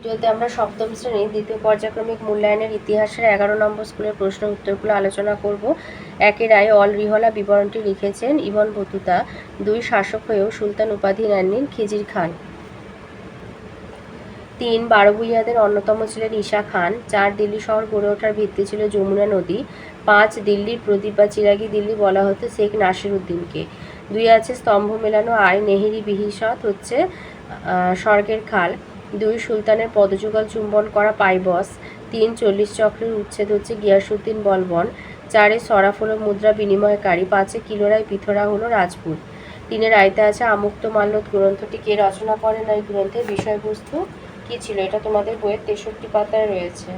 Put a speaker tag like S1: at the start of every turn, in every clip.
S1: ভিডিওতে আমরা সপ্তম শ্রেণীর দ্বিতীয় পর্যায়ক্রমিক মূল্যায়নের ইতিহাসের 11 নম্বর স্কুলের প্রশ্ন উত্তরগুলো আলোচনা করব। একের রায়ে অল রিহলা বিবরণটি লিখেছেন ইবন বতুতা। 2 শাসক হয়েও সুলতান উপাধি নেননি খিজির খান। 3 12 ভূঁইয়াদের অন্যতম ছিলেন ঈশা খান। 4 দিল্লি শহর গড়ে ওঠার ভিত্তি ছিল যমুনা নদী। 5 দিল্লির প্রদীপ বা চিরাগি দিল্লি বলা হতো শেখ নাসির উদ্দিনকে। 2 আছে স্তম্ভ মেলানো আয় নেহেরি বিহিষৎ হচ্ছে স্বর্গের খাল। 2 সুলতানের পদযুগল চুম্বন করা পাইবস। 3 40 চক্রের উচ্ছেদ হচ্ছে গিয়াসুদ্দিন বলবন। 4 সরাফ হলো মুদ্রা বিনিময়কারী। 5 কিলোরায় পিথরা হলো রাজপুত। 3 আয়তে আছে আমুক্ত মাল্যদ গ্রন্থটি কে রচনা করেন? এই গ্রন্থের বিষয়বস্তু কি ছিল? এটা তোমাদের বইয়ের 63 পাতায় রয়েছে।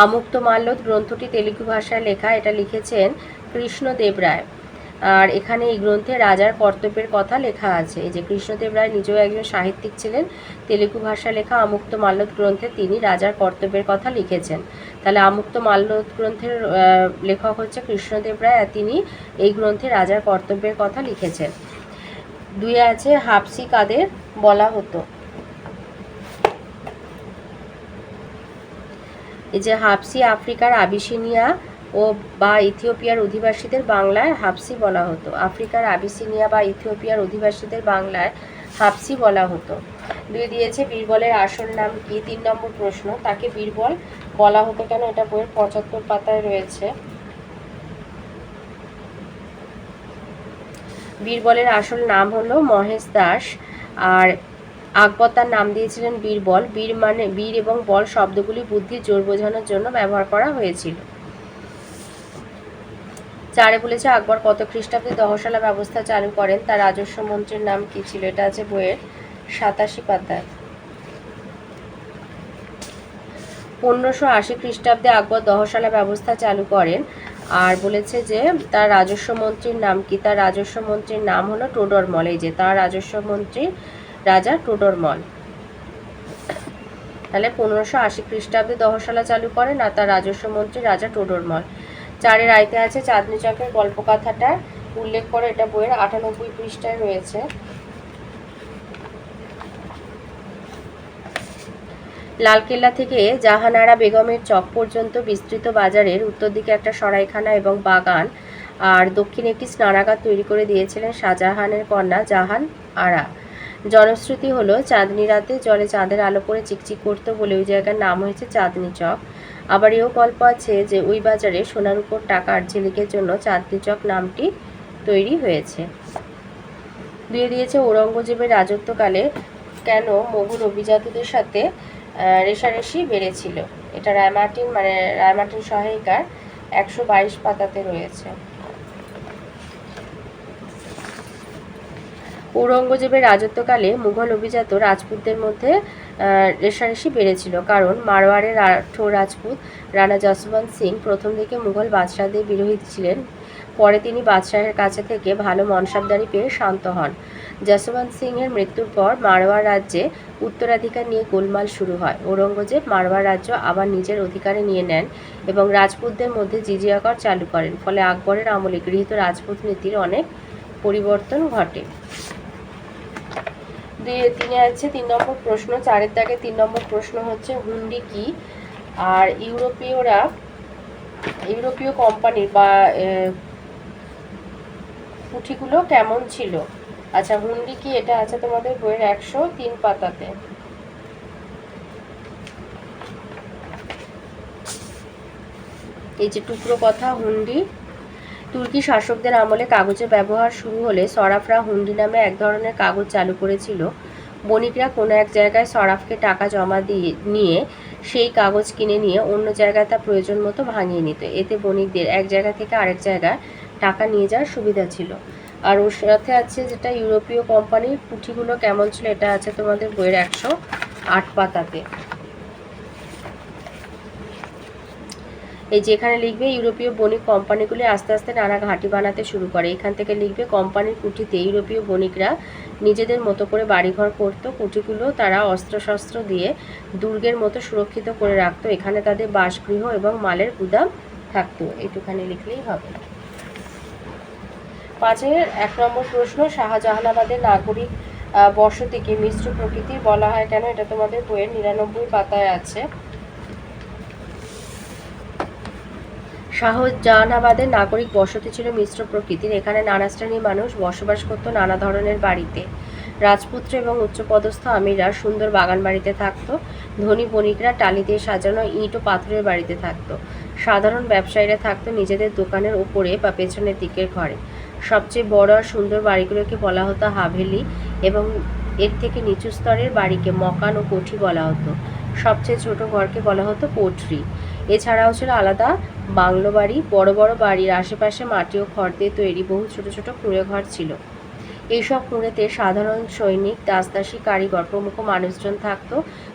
S1: আমুক্ত মাল্যদ গ্রন্থটি তেলুগু ভাষায় লেখা। এটা লিখেছেন কৃষ্ণদেব রায়। আর এখানে এই গ্রন্থে রাজার কর্তব্যের কথা লেখা আছে। এই যে কৃষ্ণদেব রায় নিজেও একজন সাহিত্যিক ছিলেন। তেলুগু ভাষায় লেখা আমুক্ত মাল্যদ গ্রন্থে তিনি রাজার কর্তব্যের কথা লিখেছেন। তাহলে আমুক্ত মাল্যদ গ্রন্থের লেখক হচ্ছে কৃষ্ণদেব রায়, আর তিনি এই গ্রন্থে রাজার কর্তব্যের কথা লিখেছেন। 2 আছে হাবসি কাদের বলা হতো? এই যে হাবসি আফ্রিকার আবিসিনিয়া ও বা ইথিওপিয়ার অধিবাসীদের বাংলায় হাবসি বলা হতো। আফ্রিকার আবিসিনিয়া বা ইথিওপিয়ার অধিবাসীদের বাংলায় হাবসি বলা হতো। 2 দিয়েছে বীরবলের আসল নাম কি? 3 নম্বর প্রশ্ন। তাকে বীরবল বলা হতো কেন? এটা বইয়ের 75 পাতায় রয়েছে। বীরবলের আসল নাম হলো মহেশ দাস। আর আকবর তার নাম দিয়েছিলেন বীরবল। বীর মানে বীর এবং বল শব্দগুলি বুদ্ধির জোর বোঝানোর জন্য ব্যবহার করা হয়েছিল। 4 বলেছে আকবর কত খ্রিস্টাব্দে দহশালা ব্যবস্থা চালু করেন? তার রাজস্ব মন্ত্রীর নাম কি ছিল? এটা আছে বইয়ের 87 পাতায়। 1580 খ্রিস্টাব্দে আকবর দহশালা ব্যবস্থা চালু করেন। আর বলেছে যে তার রাজস্ব মন্ত্রীর নাম কি? তার রাজস্ব মন্ত্রীর নাম হলো টোডরমল। এই যে তার রাজস্ব মন্ত্রী রাজা টোডরমল। তাহলে 1580 খ্রিস্টাব্দে দহশালা চালু করেন আর তার রাজস্ব মন্ত্রী রাজা টোডরমল। 4 আয়তে আছে চাঁদনি চকের গল্পকথাটা উল্লেখ করে। এটা বইয়ের 98 পৃষ্ঠায় রয়েছে। লালকেল্লা থেকে জাহানারা বেগমের চক পর্যন্ত বিস্তৃত বাজারের উত্তর দিকে একটা সরাইখানা এবং বাগান আর দক্ষিণে একটি স্নানাগার তৈরি করে দিয়েছিলেন শাহজাহানের কন্যা জাহান আরা। জনশ্রুতি হলো চাঁদনি রাতে জলে চাঁদের আলো পড়ে চিকচিক করতো বলে ওই জায়গার নাম হয়েছে চাঁদনি চক। আবার এও গল্প আছে যে ওই বাজারে সোনার উপর টাকার ঝিলিকের জন্য চাঁদনি চক নামটি তৈরি হয়েছে। 2 দিয়েছে ঔরঙ্গজেবের রাজত্বকালে কেন মোগল অভিজাতদের সাথে রেষারেষি বেড়েছিল? এটা রায়মার্টিন সহায়িকার 122 পাতাতে রয়েছে। ঔরঙ্গজেবের রাজত্বকালে মুঘল অভিজাত রাজপুতদের মধ্যে রেষারেষি বেড়েছিল, কারণ মারওয়ারের রাঠোর রাজপুত রানা যশবন্ত সিং প্রথম দিকে মুঘল বাদশাহদের বিরোধী ছিলেন। পরে তিনি বাদশাহের কাছে থেকে ভালো মনসাবদারি পেয়ে শান্ত হন। যশবন্ত সিংয়ের মৃত্যুর পর মারওয়ার রাজ্যে উত্তরাধিকার নিয়ে গোলমাল শুরু হয়। ঔরঙ্গজেব মারওয়ার রাজ্য আবার নিজের অধিকারে নিয়ে নেন এবং রাজপুতদের মধ্যে জিজিয়া কর চালু করেন। ফলে আকবরের আমলে গৃহীত রাজপুত নীতির অনেক পরিবর্তন ঘটে। 3 আছে 3 নম্বর প্রশ্ন। 4 দাগে 3 নম্বর প্রশ্ন হচ্ছে হুন্ডি কি? আর ইউরোপীয় কোম্পানির বা পুঁথিগুলো কেমন ছিল? আচ্ছা, হুন্ডি কি? এটা আছে তোমাদের বইয়ের 103 পাতাতে। এই যে টুকরো কথা হুন্ডি। তুর্কি শাসকদের আমলে কাগজের ব্যবহার শুরু হলে সরাফরা হুন্ডি নামে এক ধরনের কাগজ চালু করেছিল। বণিকরা কোনো এক জায়গায় সরাফকে টাকা জমা নিয়ে সেই কাগজ কিনে নিয়ে অন্য জায়গায় তা প্রয়োজন মতো ভাঙিয়ে নিত। এতে বণিকদের এক জায়গা থেকে আরেক জায়গায় টাকা নিয়ে যাওয়ার সুবিধা ছিল। আর ওর সাথে আছে যেটা ইউরোপীয় কোম্পানির পুঁথিগুলো কেমন ছিল, এটা আছে তোমাদের বইয়ের 108 পাতাতে। এই যে এখানে লিখবে ইউরোপীয় বণিক কোম্পানিগুলি আস্তে আস্তে নানা ঘাঁটি বানাতে শুরু করে। এখান থেকে লিখবে কোম্পানির কুঠিতে ইউরোপীয় বণিকরা নিজেদের মতো করে বাড়িঘর করত। কুঠিগুলো তারা অস্ত্রশস্ত্র দিয়ে দুর্গের মতো সুরক্ষিত করে রাখত। এখানে তাদের বাসগৃহ এবং মালের গুদাম থাকতো। এইটুখানি লিখলেই হবে। 5-এর 1 নম্বর প্রশ্ন, শাহজাহানাবাদের নাগরিক বসতিকে মিশ্র প্রকৃতির বলা হয় কেন? এটা তোমাদের বইয়ের 99 পাতায় আছে। শাহজাহানাবাদের নাগরিক বসতি ছিল মিশ্র প্রকৃতির। এখানে নানা শ্রেণীর মানুষ বসবাস করত নানা ধরনের বাড়িতে। রাজপুত্র এবং উচ্চপদস্থ আমিররা সুন্দর বাগান বাড়িতে থাকত। ধনী বণিকরা টালি দিয়ে সাজানো ইট ও পাথরের বাড়িতে থাকত। সাধারণ ব্যবসায়ীরা থাকতো নিজেদের দোকানের ওপরে বা পেছনের দিকের ঘরে। সবচেয়ে বড় আর সুন্দর বাড়িগুলোকে বলা হতো হাভেলি এবং এর থেকে নিচু স্তরের বাড়িকে মকান ও কোঠি বলা হতো। সবচেয়ে ছোট ঘরকে বলা হতো কোঠরি। এছাড়াও ছিল আলাদা বাংলো বাড়ি। বড় বড় বাড়ির আশেপাশে মাটি ও খড় দিয়ে তৈরি বহু ছোট ছোট কুঁড়ে ঘর ছিল। এইসব কুঁড়েতে সাধারণ সৈনিক, দাসদাসী, কারিগর প্রমুখ মানুষজন থাকত।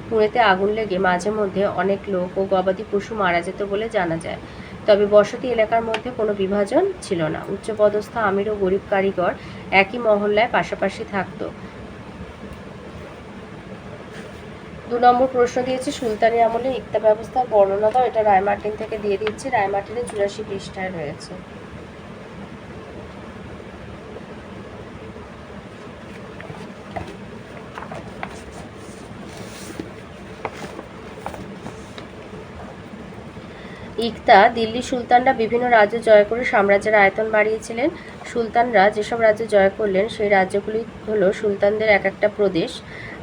S1: কুঁড়েতে আগুন লেগে মাঝে মধ্যে অনেক লোক ও গবাদি পশু মারা যেত বলে জানা যায়। তবে বসতি এলাকার মধ্যে কোনো বিভাজন ছিল না। উচ্চপদস্থ আমির ও গরিব কারিগর একই মহল্লায় পাশাপাশি থাকত। 2 নম্বর প্রশ্ন দিয়েছে, সুলতানি আমলে ইকতা ব্যবস্থার বর্ণনা দাও। এটা রায়মার্টিন থেকে দিয়ে দিচ্ছি। রায়মার্টিনের 84 পৃষ্ঠায় রয়েছে। ইকতা দিল্লি সুলতানরা বিভিন্ন রাজ্য জয় করে সাম্রাজ্যের আয়তন বাড়িয়েছিলেন। সুলতানরা যেসব রাজ্য জয় করলেন সেই রাজ্যগুলি হলো সুলতানদের এক একটা প্রদেশ,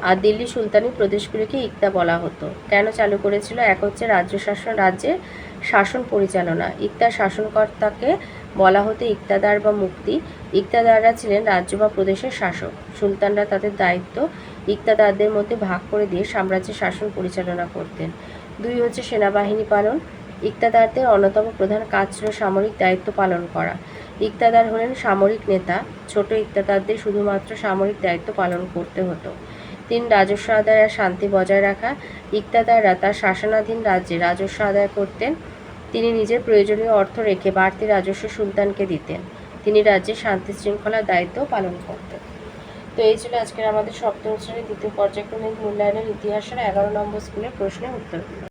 S1: আর দিল্লি সুলতানি প্রদেশগুলিকে ইকতা বলা হতো। কেন চালু করেছিল? এক হচ্ছে রাজ্যের শাসন পরিচালনা। ইকতার শাসনকর্তাকে বলা হতো ইকতাদার বা মুফতি। ইকতাদাররা ছিলেন রাজ্য বা প্রদেশের শাসক। সুলতানরা তাদের দায়িত্ব ইকতাদারদের মধ্যে ভাগ করে দিয়ে সাম্রাজ্যের শাসন পরিচালনা করতেন। 2 হচ্ছে সেনাবাহিনী পালন। ইকতাদারদের অন্যতম প্রধান কাজ ছিল সামরিক দায়িত্ব পালন করা। ইকতাদার হলেন সামরিক নেতা। ছোট ইকতাদারদের শুধুমাত্র সামরিক দায়িত্ব পালন করতে হতো। 3 রাজস্ব আদায় আর শান্তি বজায় রাখা। ইকতাদাররা তার শাসনাধীন রাজ্যে রাজস্ব আদায় করতেন। তিনি নিজের প্রয়োজনীয় অর্থ রেখে বাড়তি রাজস্ব সুলতানকে দিতেন। তিনি রাজ্যের শান্তি শৃঙ্খলার দায়িত্ব পালন করতেন। তো এই ছিল আজকের আমাদের সপ্তম শ্রেণীর দ্বিতীয় পর্যায়ক্রমিক মূল্যায়নের ইতিহাসের 11 নম্বর স্কুলের প্রশ্নের উত্তরগুলো।